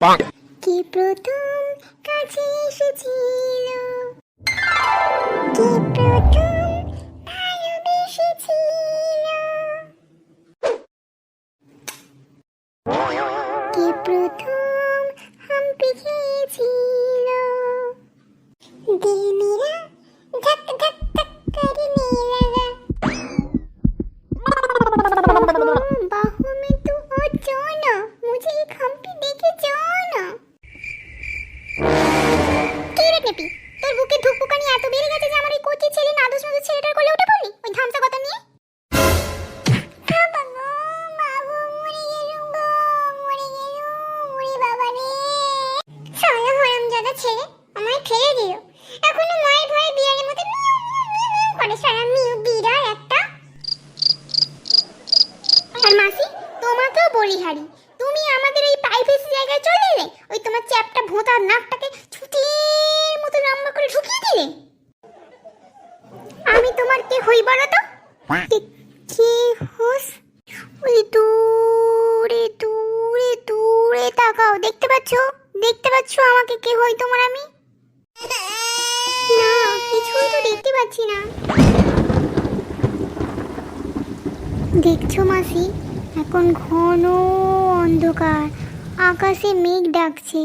কে প্রথম কাছে এসেছিল, কে প্রথম ভালোবেসেছিল, কে প্রথম হাম্পি খেয়েছিল। दिल मेरा धक धक धक करने लगा, बाहों में तू हो जाओ ना, मुझे एक हम्पी देके जाओ ना। কি রে টেপি, তোর বুকে ধুকপুকানি এত বেড়ে গেছে যে আমার এই কোচি ছেলে নাদুস নাদুস ছেলেটার কোলে উঠে পড়লি ওই ধামসা কথা নিয়ে। ছেলে আমায় ফেলে দিল, এখনো মায়ের ভয়ে বিয়ারের মতো করে সারা মিউ বিড়াল একটা। আর মাসি তোমাকেও বলি হারি, তুমি আমাদের এই প্রাইভেসি জায়গায় চলে এলে, ওই তোমার চ্যাপটা ভোঁতার নাকটাকে ছুটির মতো লম্বা করে ঢুকিয়ে দিলে। আমি তোমার কে হই বলো তো? কে হোস? ওই দূরে দূরে দূরে তাকাও, দেখতে পাচ্ছো? দেখতে পাচ্ছো আমাকে কে হই তোমার আমি? না, কিছুই তো দেখতে পাচ্ছি না। দেখছো মাসি, এখন ঘন অন্ধকার, আকাশে মেঘ ডাকছে,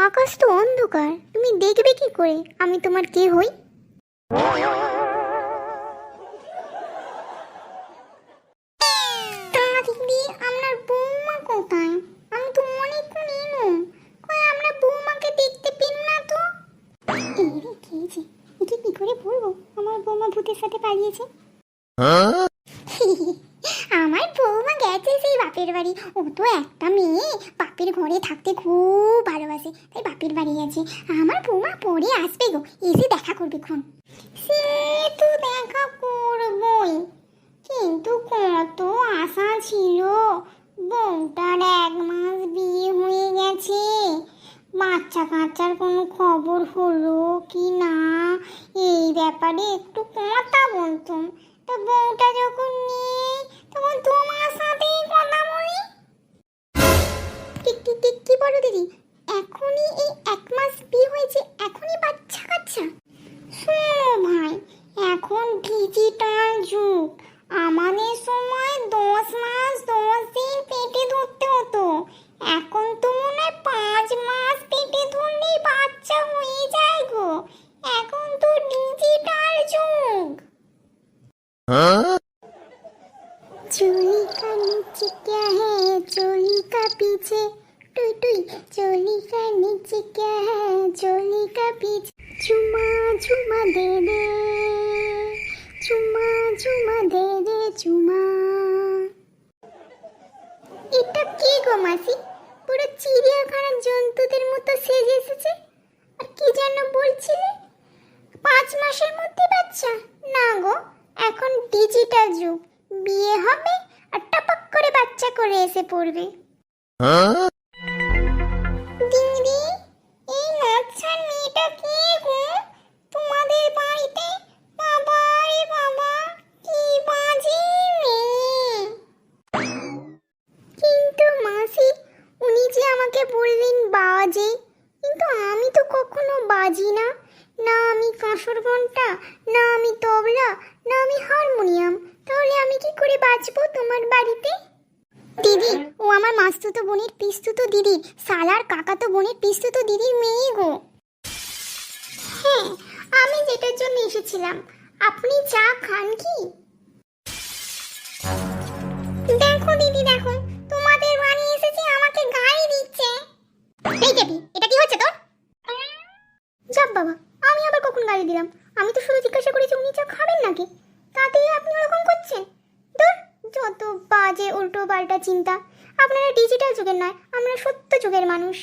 আকাশ তো অন্ধকার, তুমি দেখবে কি করে আমি তোমার কে হই? দিদি, আপনার বৌমা কোথায়? আমি তো অনেকক্ষণ এলো, কই আপনার বৌমাকে দেখতে পেন না তো। এরে খেয়েছি, একে কি করে বলবো আমার বৌমা ভূতের সাথে পালিয়েছে? আমার বৌমা গেছে সেই বাপের বাড়ি, ও তো একটা মেয়ে, বাপের ঘরে থাকতে খুব ভালোবাসে, তাই বাপের বাড়ি গেছে। আমার বৌমা পরে আসবে গো, এসে দেখা করবে ক্ষণ। সে তো দেখা করবই, কিন্তু কত আশা ছিল, বউটার 1 মাস বিয়ে হয়ে গেছে, বাচ্চা কাচ্চার কোনো খবর হলো কি না এই ব্যাপারে একটু কথা বলতাম। তা বউটা যখন নেই তখন তোমার সাথেই কথা বলি। ঠিক ঠিক ঠিক কি বলো দিদি, এখনই এই 1 মাস বিয়ে হয়েছে, এখনই বাচ্চা কাচ্চা? শোনো ভাই, এখন ডিজিটাল যুগ, আমাদের সময় 10 মাস 10 দিন পেটে ধরতে হতো, এখন তো মনে হয় 5 মাস পেটে ধরলেই বাচ্চা হয়ে যায় গো, এখন তো ডিজিটাল যুগ। चोली का नीचे क्या है, चोली का पीछे, टुई टुई चोली का नीचे क्या है, चोली का पीछे, चुमा चुमा दे दे, चुमा चुमा दे दे चुमा। এটা কি গো মাসি, পুরো চিড়িয়াখানার জন্তুদের মতো সেজে এসেছে। আর কি যেন বলছিলে, 5 মাসের মধ্যে বাচ্চা? না গো, এখন ডিজিটাল যুগ, বিয়ে হবে আর টপক করে বাচ্চা করে এসে পড়বে। দিদি, এই নাচ্ছার মেয়েটা কে গো তোমাদের বাড়িতে? বাবা রে বাবা, কি বাজে মেয়ে। কিন্তু মাসি, উনি যে আমাকে বললেন বাজে, কিন্তু আমি তো কখনো বাজি না, না আমি কাঁসর ঘন্টা, না আমি তবলা, না আমি হারমোনিয়াম, তাহলে আমি কি করে বাজবো তোমার বাড়িতে? দিদি, ও আমার মাস্তুতো বোনের পিস্তুতো দিদির, সালার কাকাতো বোনের পিস্তুতো দিদির মেয়ে গো। হ্যাঁ, আমি যেটার জন্য এসেছিলাম, আপনি চা খান কি? দেখো দিদি দেখো, তোমাদের বাড়ি এসেছে, আমাকে গালি দিচ্ছে। এই দেবি, এটা কি হচ্ছে তোর? যাব বাবা, আমি আবার কখন গালি দিলাম? আমি তো শুধু জিজ্ঞাসা করেছি উনি চা খাবেন নাকি, তাতেই আপনি ওরকম করছেন। দূর, যত বাজে উল্টো পাল্টা চিন্তা। আপনারা ডিজিটাল যুগের নয়, আমরা সত্য যুগের মানুষ।